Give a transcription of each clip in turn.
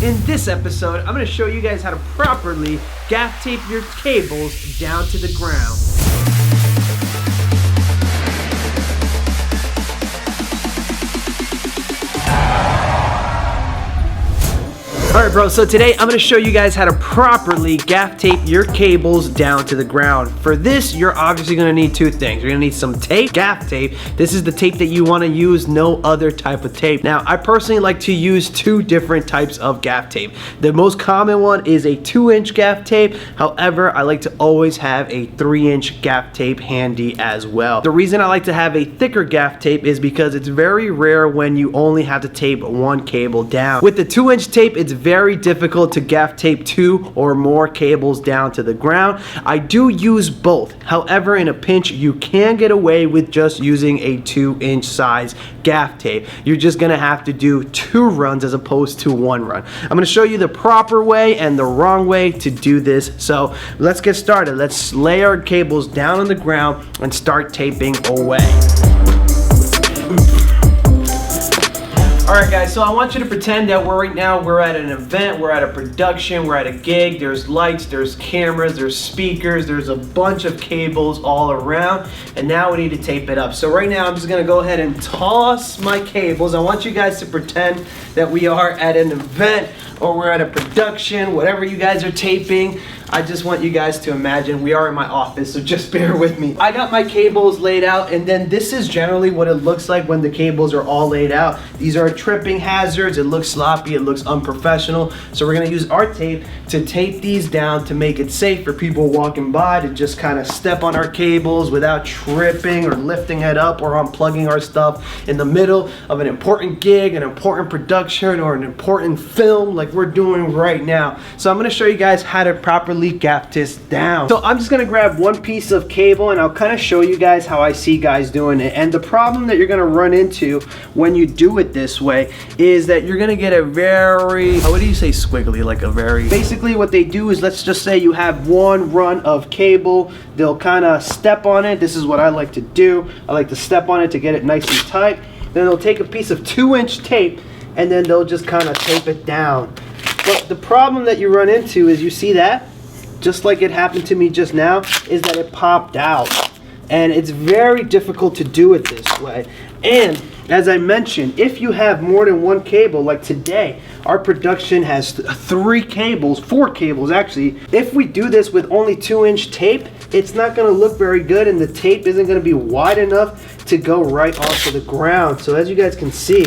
In this episode, I'm going to show you guys how to properly gaff tape your cables down to the ground. Alright bro, so today I'm going to show you guys how to properly gaff tape your cables down to the ground. For this, you're obviously going to need two things. You're going to need some tape, gaff tape. This is the tape that you want to use, no other type of tape. Now, I personally like to use two different types of gaff tape. The most common one is a 2-inch gaff tape. However, I like to always have a 3-inch gaff tape handy as well. The reason I like to have a thicker gaff tape is because it's very rare when you only have to tape one cable down. With the 2-inch tape, it's very difficult to gaff tape 2 or more cables down to the ground. I do use both. However, in a pinch, you can get away with just using a 2-inch size gaff tape. You're just gonna have to do 2 runs as opposed to 1 run. I'm gonna show you the proper way and the wrong way to do this. So let's get started. Let's lay our cables down on the ground and start taping away. Alright guys, so I want you to pretend that we're at an event, we're at a production, we're at a gig, there's lights, there's cameras, there's speakers, there's a bunch of cables all around, and now we need to tape it up. So right now I'm just going to go ahead and toss my cables. I want you guys to pretend that we are at an event or we're at a production, whatever you guys are taping. I just want you guys to imagine we are in my office, so just bear with me. I got my cables laid out, and then this is generally what it looks like when the cables are all laid out. These are tripping hazards. It looks sloppy, it looks unprofessional. So we're gonna use our tape to tape these down to make it safe for people walking by to just kind of step on our cables without tripping or lifting it up or unplugging our stuff in the middle of an important gig, an important production, or an important film like we're doing right now. So I'm gonna show you guys how to properly gaff this down. So I'm just gonna grab one piece of cable and I'll kind of show you guys how I see guys doing it. And the problem that you're gonna run into when you do it this way is that you're gonna get a very, what do you say, squiggly, like a very, basically what they do is, let's just say you have one run of cable, they'll kind of step on it. This is what I like to do. I like to step on it to get it nice and tight. Then they'll take a piece of 2-inch tape and then they'll just kind of tape it down. But the problem that you run into is, you see that? Just like it happened to me just now, is that it popped out. And it's very difficult to do it this way. And as I mentioned, if you have more than one cable, like today, our production has 4 cables actually. If we do this with only 2-inch tape, it's not gonna look very good and the tape isn't gonna be wide enough to go right onto the ground. So as you guys can see,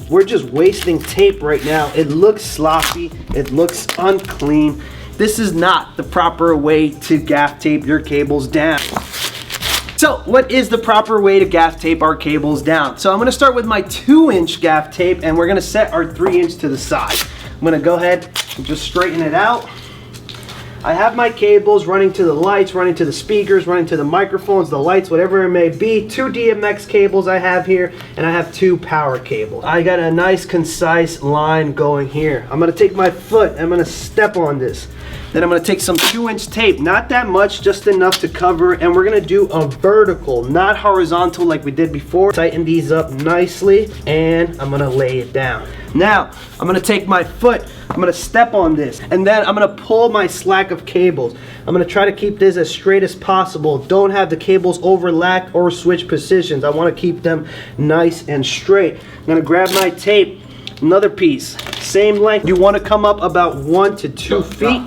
we're just wasting tape right now. It looks sloppy, it looks unclean. This is not the proper way to gaff tape your cables down. So what is the proper way to gaff tape our cables down? So I'm gonna start with my 2-inch gaff tape and we're gonna set our 3-inch to the side. I'm gonna go ahead and just straighten it out. I have my cables running to the lights, running to the speakers, running to the microphones, the lights, whatever it may be. 2 DMX cables I have here, and I have 2 power cables. I got a nice concise line going here. I'm gonna take my foot, I'm gonna step on this. Then I'm gonna take some 2-inch tape, not that much, just enough to cover, and we're gonna do a vertical, not horizontal like we did before. Tighten these up nicely, and I'm gonna lay it down. Now, I'm gonna take my foot, I'm gonna step on this, and then I'm gonna pull my slack of cables. I'm gonna try to keep this as straight as possible. Don't have the cables overlap or switch positions. I wanna keep them nice and straight. I'm gonna grab my tape, another piece, same length. You wanna come up about 1 to 2 feet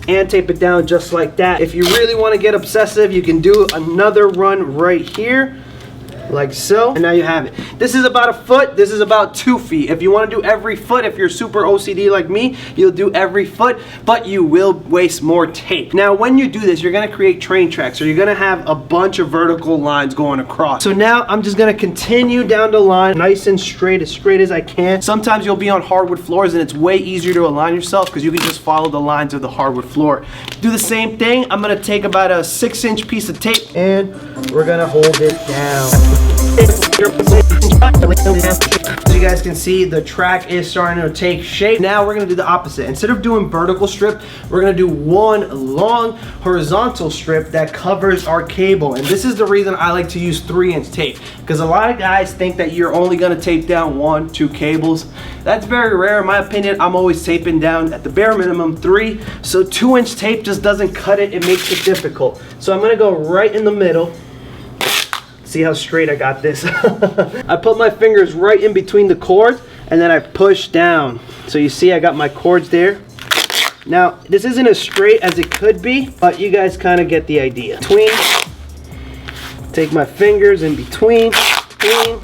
and tape it down just like that. If you really wanna get obsessive, you can do another run right here, like so, and now you have it. This is about 1 foot, this is about 2 feet. If you want to do every foot, if you're super OCD like me, you'll do every foot, but you will waste more tape. Now when you do this, you're going to create train tracks, so you're going to have a bunch of vertical lines going across. So now I'm just going to continue down the line nice and straight as I can. Sometimes you'll be on hardwood floors and it's way easier to align yourself because you can just follow the lines of the hardwood floor. Do the same thing. I'm going to take about a 6-inch piece of tape and we're going to hold it down. As you guys can see, the track is starting to take shape. Now we're gonna do the opposite. Instead of doing vertical strip, we're gonna do one long horizontal strip that covers our cable. And this is the reason I like to use 3-inch tape, because a lot of guys think that you're only gonna tape down 1, 2 cables. That's very rare in my opinion. I'm always taping down at the bare minimum 3. So 2-inch tape just doesn't cut it. It makes it difficult. So I'm gonna go right in the middle. See how straight I got this? I put my fingers right in between the cords and then I push down. So you see I got my cords there. Now, this isn't as straight as it could be, but you guys kind of get the idea. Take my fingers in between.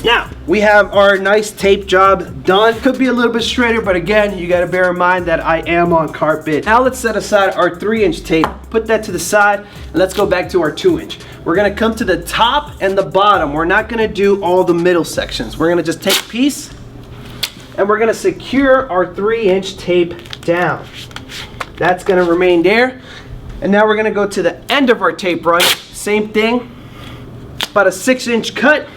Now, we have our nice tape job done. Could be a little bit straighter, but again, you gotta bear in mind that I am on carpet. Now let's set aside our 3-inch tape, put that to the side, and let's go back to our 2-inch. We're gonna come to the top and the bottom. We're not gonna do all the middle sections. We're gonna just take a piece, and we're gonna secure our 3-inch tape down. That's gonna remain there. And now we're gonna go to the end of our tape run. Same thing, about a 6-inch cut.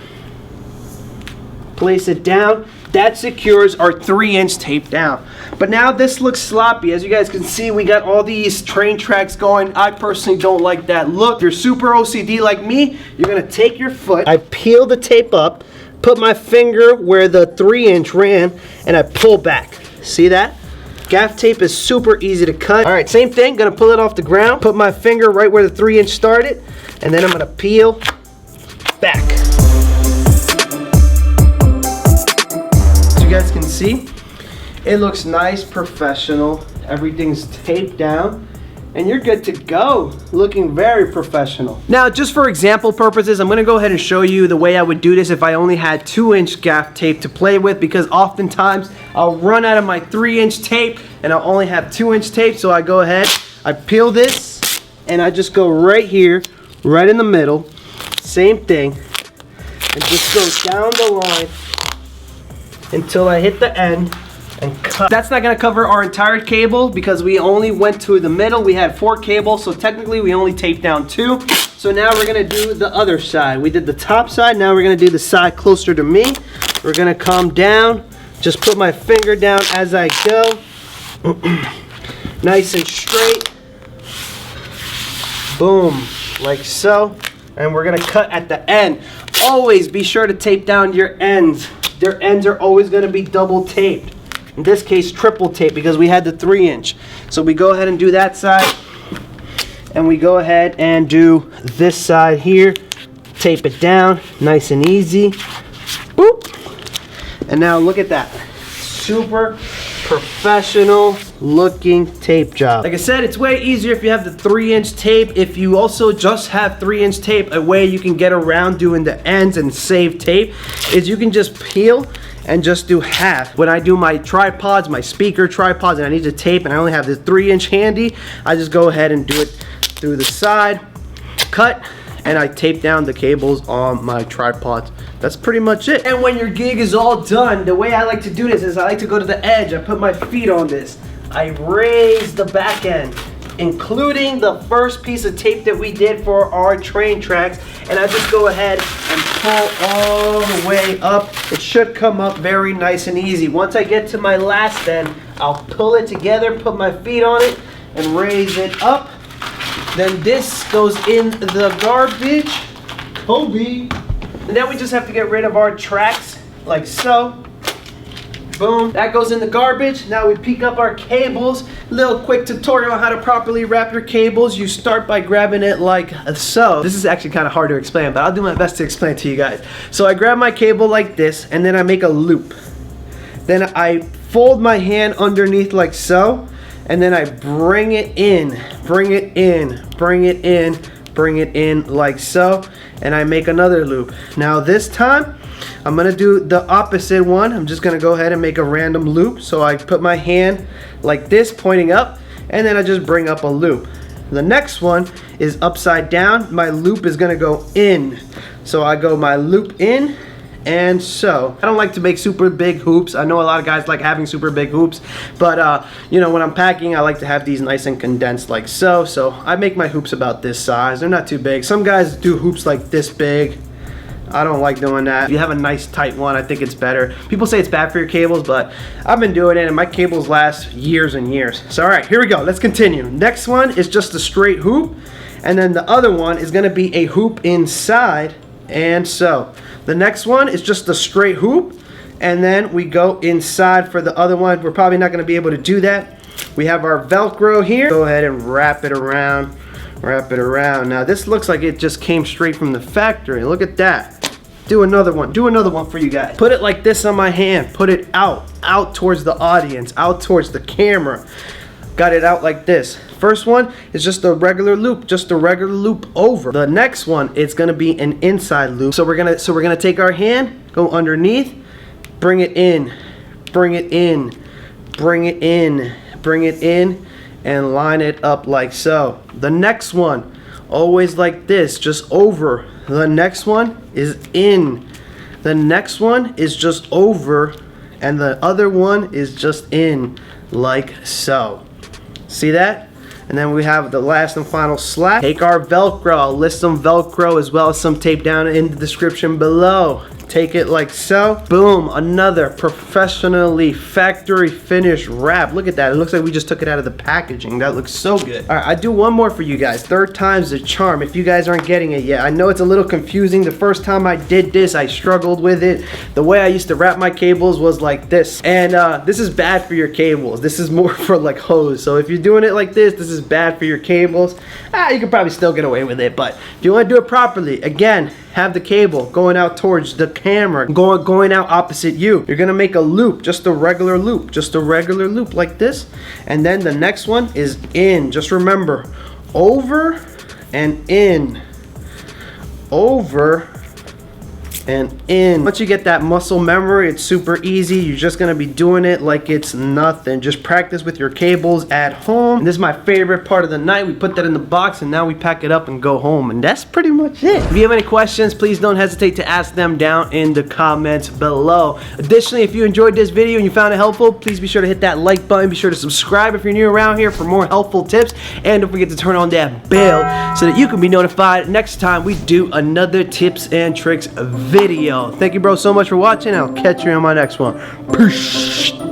Place it down. That secures our 3-inch tape down. But now this looks sloppy. As you guys can see, we got all these train tracks going. I personally don't like that look. If you're super OCD like me, you're gonna take your foot. I peel the tape up, put my finger where the 3-inch ran, and I pull back. See that? Gaff tape is super easy to cut. All right, same thing, gonna pull it off the ground, put my finger right where the 3-inch started, and then I'm gonna peel back. You guys can see it looks nice, professional. Everything's taped down and you're good to go, looking very professional. Now, just for example purposes, I'm gonna go ahead and show you the way I would do this if I only had 2-inch gaff tape to play with, because oftentimes I'll run out of my 3-inch tape and I'll only have 2-inch tape. So I go ahead, I peel this and I just go right here, right in the middle, same thing, and just go down the line until I hit the end and cut. That's not gonna cover our entire cable because we only went to the middle. We had 4 cables, so technically we only taped down 2. So now we're gonna do the other side. We did the top side, now we're gonna do the side closer to me. We're gonna come down, just put my finger down as I go. Nice and straight. Boom, like so. And we're gonna cut at the end. Always be sure to tape down your ends. Their ends are always going to be double taped. In this case, triple tape, because we had the 3-inch. So we go ahead and do that side. And we go ahead and do this side here. Tape it down, nice and easy. Boop. And now look at that. Super professional looking tape job. Like I said, it's way easier if you have the 3-inch tape. If you also just have 3-inch tape, a way you can get around doing the ends and save tape is you can just peel and just do half. When I do my tripods, my speaker tripods, and I need to tape and I only have the 3-inch handy, I just go ahead and do it through the side, cut, and I tape down the cables on my tripods. That's pretty much it. And when your gig is all done, the way I like to do this is I like to go to the edge. I put my feet on this. I raise the back end, including the first piece of tape that we did for our train tracks, and I just go ahead and pull all the way up. It should come up very nice and easy. Once I get to my last end, I'll pull it together, put my feet on it, and raise it up. Then this goes in the garbage. Kobe. And then we just have to get rid of our tracks, like so. Boom, that goes in the garbage. Now we pick up our cables. Little quick tutorial on how to properly wrap your cables. You start by grabbing it like so. This is actually kind of hard to explain, but I'll do my best to explain it to you guys. So I grab my cable like this, and then I make a loop. Then I fold my hand underneath like so, and then I bring it in, bring it in, bring it in, bring it in like so, and I make another loop. Now this time, I'm gonna do the opposite one. I'm just gonna go ahead and make a random loop. So I put my hand like this, pointing up, and then I just bring up a loop. The next one is upside down. My loop is gonna go in. So I go my loop in, and so. I don't like to make super big hoops. I know a lot of guys like having super big hoops, but you know, when I'm packing, I like to have these nice and condensed like so. So I make my hoops about this size. They're not too big. Some guys do hoops like this big. I don't like doing that. If you have a nice tight one, I think it's better. People say it's bad for your cables, but I've been doing it and my cables last years and years. So all right, here we go. Let's continue. Next one is just a straight hoop, and then the other one is gonna be a hoop inside, and so. The next one is just a straight hoop, and then we go inside for the other one. We're probably not gonna be able to do that. We have our Velcro here. Go ahead and wrap it around. Wrap it around. Now this looks like it just came straight from the factory. Look at that. Do another one. Do another one for you guys. Put it like this on my hand. Put it out towards the audience, out towards the camera. Got it out like this. First one is just a regular loop, just a regular loop over. The next one, it's gonna be an inside loop. So we're gonna take our hand, go underneath, bring it in, bring it in, bring it in, bring it in, and line it up like so. The next one, always like this, just over. The next one is in. The next one is just over, and the other one is just in, like so. See that? And then we have the last and final slap. Take our Velcro. I'll list some Velcro as well as some tape down in the description below. Take it like so. Boom, another professionally factory finished wrap. Look at that. It looks like we just took it out of the packaging. That looks so good. All right, I do one more for you guys. Third time's the charm. If you guys aren't getting it yet, I know it's a little confusing. The first time I did this, I struggled with it. The way I used to wrap my cables was like this. And this is bad for your cables. This is more for like hose. So if you're doing it like this is bad for your cables. You can probably still get away with it. But if you want to do it properly, again, have the cable going out towards the camera, going out opposite you. You're gonna make a loop, just a regular loop like this. And then the next one is in. Just remember, over and in, over and in. Once you get that muscle memory, it's super easy. You're just gonna be doing it like it's nothing. Just practice with your cables at home. And this is my favorite part of the night. We put that in the box and now we pack it up and go home. And that's pretty much it. If you have any questions, please don't hesitate to ask them down in the comments below. Additionally, if you enjoyed this video and you found it helpful, please be sure to hit that like button. Be sure to subscribe if you're new around here for more helpful tips. And don't forget to turn on that bell so that you can be notified next time we do another tips and tricks video. Thank you, bro, so much for watching. I'll catch you on my next one. Peace.